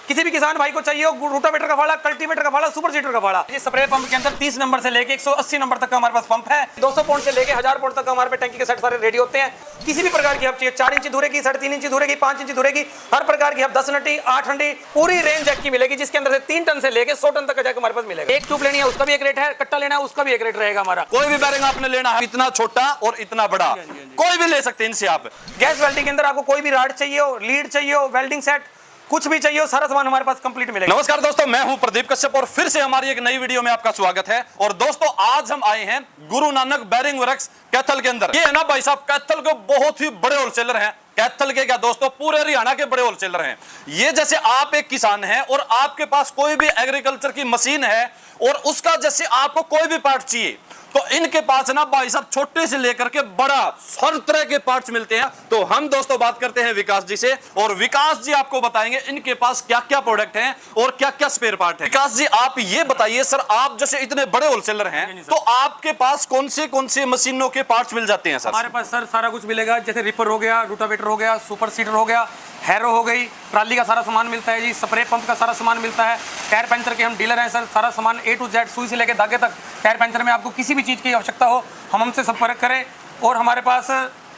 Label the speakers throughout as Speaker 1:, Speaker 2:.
Speaker 1: किसी भी किसान भाई को चाहिए हो रोटावेटर का फाड़ा, कल्टीवेटर का फाड़ा, सुपर सीडर का फाड़ा। ये स्प्रे पंप के अंदर 30 नंबर से लेके 180 नंबर तक का हमारे पास पंप है। 200 पौंड से लेके 1000 पौंड तक का हमारे पे टंकी के सेट सारे रेडी होते हैं। किसी भी प्रकार की आप चाहिए, 4 इंच धुरे की, 3.5 इंच धुरे की, 5 इंच धुरे की, हर प्रकार की आप 10 नटी, 8 हंडी, पूरी रेंज जैक की मिलेगी, जिसके अंदर से 3 टन से लेके 100 टन तक का जैक हमारे पास मिलेगा। एक ट्यूब लेनी है उसका भी एक रेट है, कट्टा लेना है उसका भी एक रेट रहेगा हमारा।
Speaker 2: कोई भी बैरिंग आपने लेना है, इतना छोटा और इतना बड़ा, कोई भी ले सकते हैं इनसे आप।
Speaker 1: गैस वेल्डिंग के अंदर आपको कोई भी राड चाहिए हो, लीड चाहिए हो, वेल्डिंग सेट, कुछ भी चाहिए हो, सारा सामान हमारे पास कंप्लीट मिलेगा।
Speaker 2: नमस्कार दोस्तों, मैं हूं प्रदीप कश्यप और फिर से हमारी एक नई वीडियो में आपका स्वागत है। और दोस्तों आज हम आए हैं गुरु नानक बैरिंग वर्क्स कैथल के अंदर। ये है ना भाई साहब, कैथल के बहुत ही बड़े होलसेलर हैं। कैथल के क्या दोस्तों, पूरे हरियाणा के बड़े होलसेलर हैं ये। जैसे आप एक किसान हैं और आपके पास कोई भी एग्रीकल्चर की मशीन है और उसका जैसे आपको कोई भी पार्ट चाहिए, तो इनके पास ना भाई साहब छोटे से लेकर के बड़ा हर तरह के पार्ट्स मिलते हैं। तो हम दोस्तों बात करते हैं विकास जी से, और विकास जी आपको बताएंगे इनके पास क्या क्या प्रोडक्ट हैं और क्या क्या स्पेयर पार्ट है। विकास जी आप ये बताइए सर, आप जैसे इतने बड़े होलसेलर हैं तो आपके पास कौन से मशीनों के पार्ट्स मिल जाते हैं सर?
Speaker 1: हमारे पास सर सारा कुछ मिलेगा, जैसे रिपर हो गया, रोटावेटर हो गया, सुपर सीडर हो गया, हैरो हो गई, ट्राली का सारा सामान मिलता है जी, स्प्रे पंप का सारा सामान मिलता है। टायर पंचर के हम डीलर हैं सर, सारा सामान A to Z सुई से लेकर धागे तक। टायर पंचर में आपको किसी भी चीज़ की आवश्यकता हो हम हमसे संपर्क करें। और हमारे पास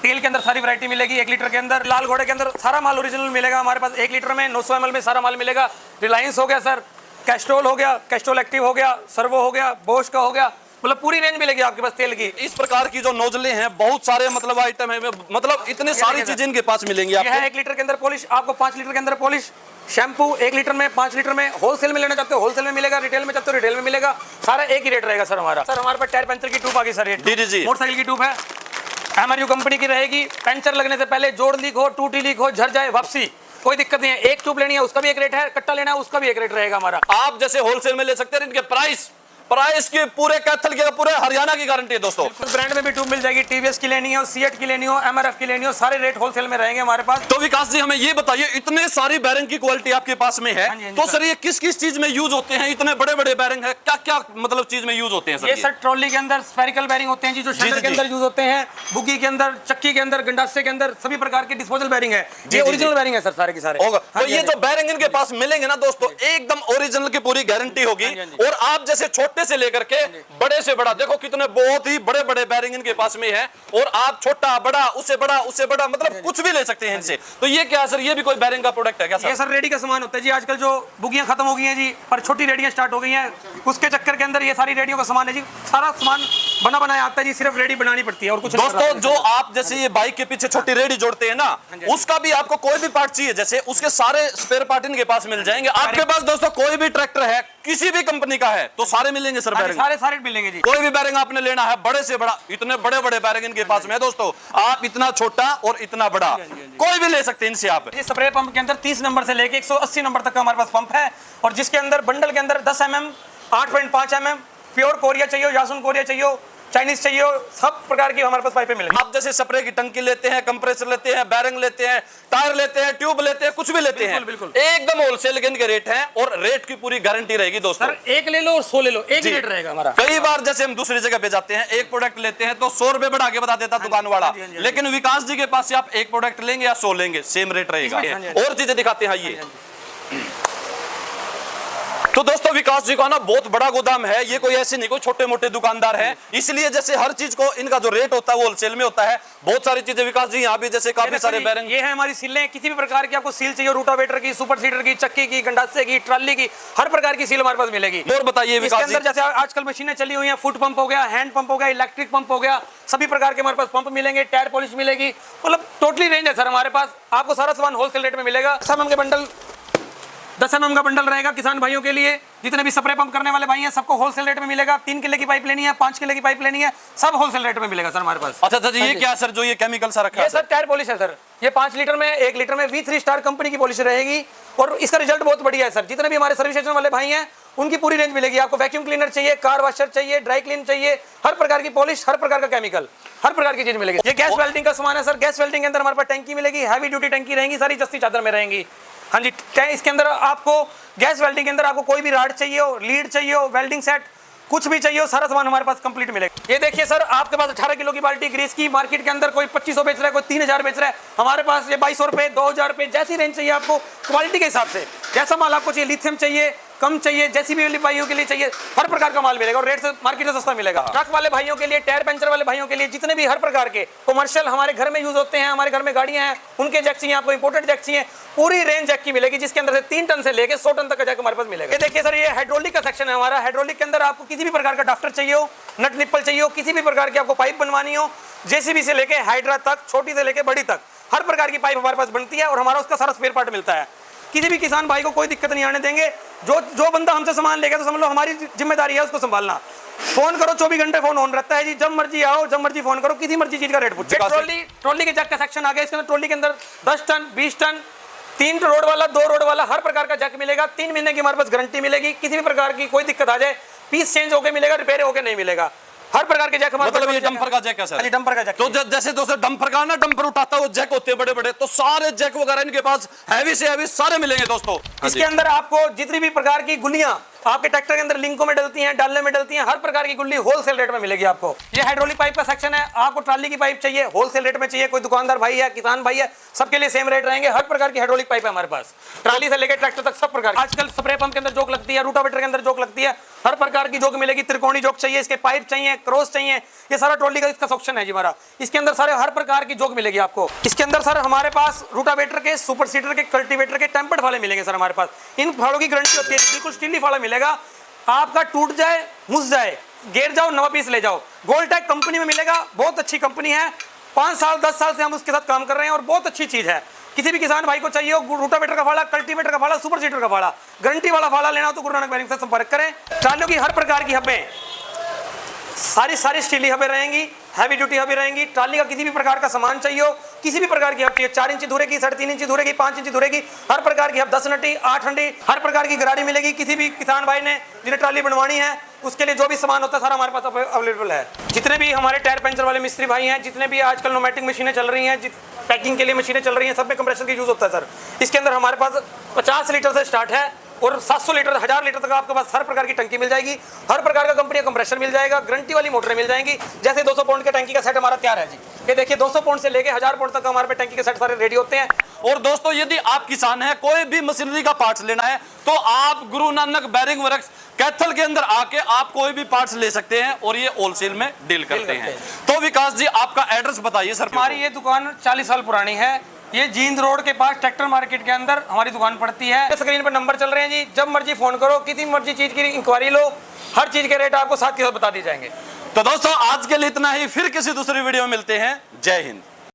Speaker 1: तेल के अंदर सारी वैरायटी मिलेगी। 1 लीटर के अंदर, लाल घोड़े के अंदर सारा माल ओरिजिनल मिलेगा हमारे पास। 1 लीटर में 900 ml में सारा माल मिलेगा। रिलायंस हो गया सर, कैस्ट्रोल हो गया, कैस्ट्रोल एक्टिव हो गया, सर्वो हो गया, बोश का हो गया, मतलब पूरी रेंज मिलेगी आपके पास तेल की।
Speaker 2: इस प्रकार की जो नोजले हैं बहुत सारे मतलब आइटम है, मतलब इतने सारी चीजें इनके पास मिलेंगी आपको।
Speaker 1: 1 लीटर के अंदर पॉलिश, आपको 5 लीटर के अंदर पॉलिश, शैम्पू 1 लीटर में, 5 लीटर में। होलसेल में लेना चाहते हो होलसेल में मिलेगा, रिटेल में चाहते हो रिटेल में मिलेगा। सारा एक ही रेट रहेगा सर हमारा। सर हमारे पास टायर पंचर की ट्यूब आ गई सर, ये मोटरसाइकिल की ट्यूब है, MRU कंपनी की रहेगी। पंचर लगने से पहले जोड़ लीक हो, टूटी लीक हो, झड़ जाए, वापसी कोई दिक्कत नहीं है। एक ट्यूब लेनी है उसका भी एक रेट है, कट्टा लेना है उसका भी एक रेट रहेगा हमारा।
Speaker 2: आप जैसे होलसेल में ले सकते हैं। इनके प्राइस की पूरे कैथल के पूरे हरियाणा की गारंटी है दोस्तों।
Speaker 1: ब्रांड में भी ट्यूब मिल जाएगी, TVS की लेनी हो, सीएट की लेनी हो, MRF की लेनी हो, सारे रेट होलसेल में रहेंगे हमारे पास।
Speaker 2: तो विकास जी हमें ये बताइए, इतने सारी बैरिंग की क्वालिटी आपके पास में है, तो सर ये किस किस चीज में यूज होते हैं? इतने बड़े बड़े बैरिंग है, क्या क्या मतलब चीज में यूज होते हैं सर?
Speaker 1: ये सर ट्रॉली के अंदर स्फेरिकल बैरिंग होते हैं जी, जो शटर के अंदर यूज होते हैं, बुग्गी के अंदर, चक्की के अंदर, गंडासे के अंदर, सभी प्रकार के डिस्पोजल बैरिंग है। ये ओरिजिनल बैरिंग है सर, सारे के सारे।
Speaker 2: तो ये जो बैरिंग इनके पास मिलेंगे ना दोस्तों, एकदम ओरिजिनल की पूरी गारंटी होगी। और आप जैसे छोटे से लेकर के बड़े से बड़ा, देखो कितने बहुत ही बड़े बड़े बैरिंग इनके पास में है। और आप छोटा बड़ा उससे बड़ा मतलब कुछ भी ले सकते हैं इनसे। तो ये क्या सर, ये भी कोई बैरिंग का प्रोडक्ट है क्या सर?
Speaker 1: ये सर रेडी का सामान होता है जी। आजकल जो बुगियां खत्म हो गई हैं जी, पर छोटी रेडियां स्टार्ट हो गई हैं, उसके चक्कर के अंदर ये सारी रेडियो का सामान है जी। सारा सामान बना बनाया आता है जी, सिर्फ रेडी बनानी पड़ती है और कुछ।
Speaker 2: दोस्तों जो आप जैसे ये बाइक के पीछे छोटी रेडी जोड़ते हैं ना, उसका भी आपको कोई भी पार्ट चाहिए जैसे, उसके सारे स्पेयर पार्ट इनके पास मिल जाएंगे। आपके पास दोस्तों कोई भी ट्रैक्टर है, किसी भी कंपनी का है, तो सारे मिलेंगे सर बैरिंग?
Speaker 1: सारे मिलेंगे जी।
Speaker 2: कोई भी बैरिंग आपने लेना है, बड़े से बड़ा, इतने बड़े बड़े बैरिंग इनके पास में है दोस्तों। आप इतना छोटा और इतना बड़ा कोई भी ले सकते हैं इनसे आप।
Speaker 1: इस स्प्रे पंप के अंदर 30 नंबर से लेके 180 नंबर तक का हमारे पास पंप है, और जिसके अंदर बंडल के अंदर 10 mm, 8.5 mm प्योर कोरिया चाहिए, यासुन कोरिया चाहिए, चाइनीज चाहिए, सब प्रकार की हमारे पास पाइपें मिलेंगी।
Speaker 2: आप जैसे स्प्रे की टंकी लेते हैं, कंप्रेसर लेते हैं, बैरिंग लेते हैं, टायर लेते हैं, ट्यूब लेते हैं, कुछ भी लेते हैं,
Speaker 1: बिल्कुल
Speaker 2: एकदम होलसेल के इनके रेट हैं और रेट की पूरी गारंटी रहेगी दोस्तों।
Speaker 1: सर एक ले लो और 100 ले लो, एक ही रेट रहेगा हमारा।
Speaker 2: कई बार जैसे हम दूसरी जगह पे जाते हैं, एक प्रोडक्ट लेते हैं तो 100 रुपए बढ़ा के बता देता दुकान वाला, लेकिन विकास जी के पास से आप एक प्रोडक्ट लेंगे या 100 लेंगे, सेम रेट रहेगा। और चीजें दिखाते हैं ये। तो दोस्तों विकास जी का ना बहुत बड़ा गोदाम है, ये कोई ऐसे नहीं कोई छोटे मोटे दुकानदार है, इसलिए जैसे हर चीज को इनका जो रेट होता है वो होलसेल में होता है। बहुत सारी चीजें विकास जी यहाँ भी जैसे काफी सारे बैरिंग,
Speaker 1: ये है हमारी सीलें। किसी भी प्रकार की आपको सील चाहिए, रोटावेटर की, सुपर सीडर की, चक्की की, गंडासे की, ट्राली की, हर प्रकार की सील हमारे पास मिलेगी।
Speaker 2: और बताइए विकास जी,
Speaker 1: जैसे आजकल मशीनें चली हुई हैं, फुट पंप हो गया, हैंड पंप हो गया, इलेक्ट्रिक पंप हो गया, सभी प्रकार के हमारे पास पंप मिलेंगे, टायर पॉलिश मिलेगी, मतलब टोटली रेंज है सर हमारे पास। आपको सारा सामान होलसेल रेट में मिलेगा। 10 mm के बंडल, 10 mm का बंडल रहेगा किसान भाइयों के लिए। जितने भी स्प्रे पंप करने वाले भाई हैं सबको होलसेल रेट में मिलेगा। 3 किलो की पाइप लेनी है, 5 किलो की पाइप लेनी है, सब होलसेल रेट में मिलेगा सर हमारे पास।
Speaker 2: अच्छा सर ये क्या सर, जो ये केमिकल सा रखा है?
Speaker 1: ये सर टायर पॉलिश है सर। ये 5 लीटर में, 1 लीटर में V3 स्टार कंपनी की पॉलिश रहेगी, और इसका रिजल्ट बहुत बढ़िया है सर। जितने भी हमारे सर्विस स्टेशन वाले भाई हैं उनकी पूरी रेंज मिलेगी आपको। वैक्यूम क्लीनर चाहिए, कार वॉशर चाहिए, ड्राई क्लीन चाहिए, हर प्रकार की पॉलिश, हर प्रकार का केमिकल, हर प्रकार की चीज मिलेगी। ये गैस वेल्डिंग का सामान है सर। गैस वेल्डिंग के अंदर हमारे पास टंकी मिलेगी, हैवी ड्यूटी टंकी रहेंगी, सारी जस्ती चादर में रहेंगी। हाँ जी, इसके अंदर आपको गैस वेल्डिंग के अंदर आपको कोई भी राड चाहिए हो, लीड चाहिए हो, वेल्डिंग सेट, कुछ भी चाहिए हो सारा सामान हमारे पास कंप्लीट मिलेगा। ये देखिए सर, आपके पास 18 किलो की बाल्टी ग्रीस की, मार्केट के अंदर कोई 2500 बेच रहा है, कोई 3000 बेच रहा है, हमारे पास ये 2200 रुपए, 2000 रुपए, जैसी रेंज चाहिए आपको क्वालिटी के हिसाब से, जैसा माल आपको चाहिए, लिथियम चाहिए, कम चाहिए, जैसी भी भाइयों के लिए चाहिए, हर प्रकार का माल मिलेगा और रेट से मार्केट से सस्ता मिलेगा। ट्रक वाले भाइयों के लिए, टायर पंचर वाले भाइयों के लिए, जितने भी हर प्रकार के कमर्शियल हमारे घर में यूज होते हैं, हमारे घर में गाड़ियां हैं, उनके जैक चाहिए आपको, इंपोर्टेड जैक चाहिए, पूरी रेंज जैक की मिलेगी, जिसके अंदर से 3 टन से लेके 100 टन तक का जैक हमारे पास मिलेगा। ये देखिए सर, ये हाइड्रोलिक का सेक्शन है हमारा। हाइड्रोलिक के अंदर आपको किसी भी प्रकार का डाफ्टर चाहिए हो, नट निप्पल चाहिए हो, किसी भी प्रकार की आपको पाइप बनवानी हो, जेसीबी से लेके हाइड्रा तक, छोटी से लेके बड़ी तक, हर प्रकार की पाइप हमारे पास बनती है और हमारा उसका सारा स्पेयर पार्ट मिलता है। किसी भी किसान भाई को कोई दिक्कत नहीं आने देंगे। जो बंदा हमसे सामान लेगा तो समझ लो हमारी जिम्मेदारी है उसको संभालना। फोन करो, 24 घंटे फोन ऑन रहता है जी, जब मर्जी आओ, जब मर्जी फोन करो, किसी मर्जी चीज का रेट पूछो। ट्रॉली के जैक का सेक्शन आ गया, इसके अंदर ट्रॉली के अंदर 10 टन, 20 टन, 3 रोड वाला, 2 रोड वाला, हर प्रकार का जैक मिलेगा। 3 महीने की हमारे पास गारंटी मिलेगी। किसी भी प्रकार की कोई दिक्कत आ जाए, पीस चेंज होकर मिलेगा, रिपेयर होकर नहीं मिलेगा। हर प्रकार के जैक हमारे
Speaker 2: मतलब ये डंपर का जैक है सर?
Speaker 1: डंपर का जैक।
Speaker 2: तो जैसे दोस्तों डंपर का ना, डंपर उठाता है वो जैक होते हैं बड़े बड़े, तो सारे जैक वगैरह इनके पास हैवी से हैवी सारे मिलेंगे दोस्तों।
Speaker 1: इसके अंदर आपको जितनी भी प्रकार की गुल्लियां आपके ट्रैक्टर के अंदर लिंकों में डलती हैं, डालने में डलती हैं, हर प्रकार की गुल्ली होलसेल रेट में मिलेगी आपको। ये हाइड्रोलिक पाइप का सेक्शन है। आपको ट्राली की पाइप चाहिए, होलसेल रेट में चाहिए, कोई दुकानदार भाई है, किसान भाई है, सबके लिए सेम रेट रहेंगे। हर प्रकार की हाइड्रोलिक पाइप है हमारे पास, ट्राली से लेकर ट्रैक्टर तक सब प्रकार। आजकल स्प्रे पंप के अंदर जोक लगती है, रूटावेटर के अंदर जोक लगती है, हर प्रकार की जोक मिलेगी। त्रिकोणी जोक चाहिए, इसके पाइप चाहिए, क्रॉस चाहिए, ये सारा ट्रॉली का इसका सेक्शन है जी हमारा। इसके अंदर सारे हर प्रकार की जोक मिलेगी आपको। इसके अंदर सर हमारे पास रूटावेटर के, सुपर सीडर के, कल्टीवेटर के, टेम्पर्ड फाले मिलेंगे सर हमारे पास। इन फालों की गारंटी होती है, बिल्कुल स्टीली फाला मिलेगा। आपका टूट जाए, मुस जाए, गिर जाओ, नवा पीस ले जाओ, गोल्टेक कंपनी में मिलेगा। बहुत अच्छी कंपनी है, 5 साल 10 साल से हम उसके साथ काम कर रहे हैं और बहुत अच्छी चीज है। किसी भी किसान भाई को चाहिए हो रूटावेटर का फाड़ा, कल्टीवेटर का फाड़ा, सुपर सीडर का फाड़ा, गारंटी वाला फाड़ा लेना हो तो गुरु नानक बेरिंग से संपर्क करें। ट्रालियों की हर प्रकार की हबें, सारी स्टीली हबें रहेंगी, हैवी ड्यूटी हबें रहेंगी। ट्राली का किसी भी प्रकार का सामान चाहिए हो, किसी भी प्रकार की हब चाहिए, 4 इंची धुरे की, 3.5 इंची धुरे की, 5 इंची धुरे की, हर प्रकार की हब, 10 नटी, 8 हंडी, हर प्रकार की गरारी मिलेगी। किसी भी किसान भाई ने जिन्हें ट्राली बनवानी है उसके लिए जो भी सामान होता है सारा हमारे पास अवेलेबल है। जितने भी हमारे टायर पंचर वाले मिस्त्री भाई हैं, जितने भी आजकल नोमैटिक मशीनें चल रही हैं, पैकिंग के लिए मशीनें चल रही हैं, सब में कंप्रेसर का यूज होता है सर। इसके अंदर हमारे पास 50 लीटर से स्टार्ट है और 700 लीटर, 1000 लीटर तक आपके पास हर प्रकार की टंकी मिल जाएगी। हर प्रकार का कंपनी का कंप्रेसर मिल जाएगा, गारंटी वाली मोटरें मिल जाएंगी। जैसे 200 पाउंड के टंकी का सेट हमारा तैयार है जी। ये देखिए 200 पाउंड से लेके 1000 पाउंड तक हमारे पे टंकी के सेट सारे रेडी होते हैं।
Speaker 2: और दोस्तों यदि आप किसान हैं, कोई भी मशीनरी का पार्ट्स लेना है तो आप गुरु नानक बेरिंग वर्क्स कैथल के अंदर आके आप कोई भी पार्ट्स ले सकते हैं और ये होलसेल में डील करते हैं। तो विकास जी आपका एड्रेस बताइए सर।
Speaker 1: हमारी ये दुकान 40 साल पुरानी है। ये जींद रोड के पास ट्रैक्टर मार्केट के अंदर हमारी दुकान पड़ती है। स्क्रीन पर नंबर चल रहे हैं जी, जब मर्जी फोन करो, किसी मर्जी चीज की इंक्वायरी लो, हर चीज के रेट आपको साथ के साथ बता दिए जाएंगे।
Speaker 2: तो दोस्तों आज के लिए इतना ही, फिर किसी दूसरी वीडियो में मिलते हैं। जय हिंद।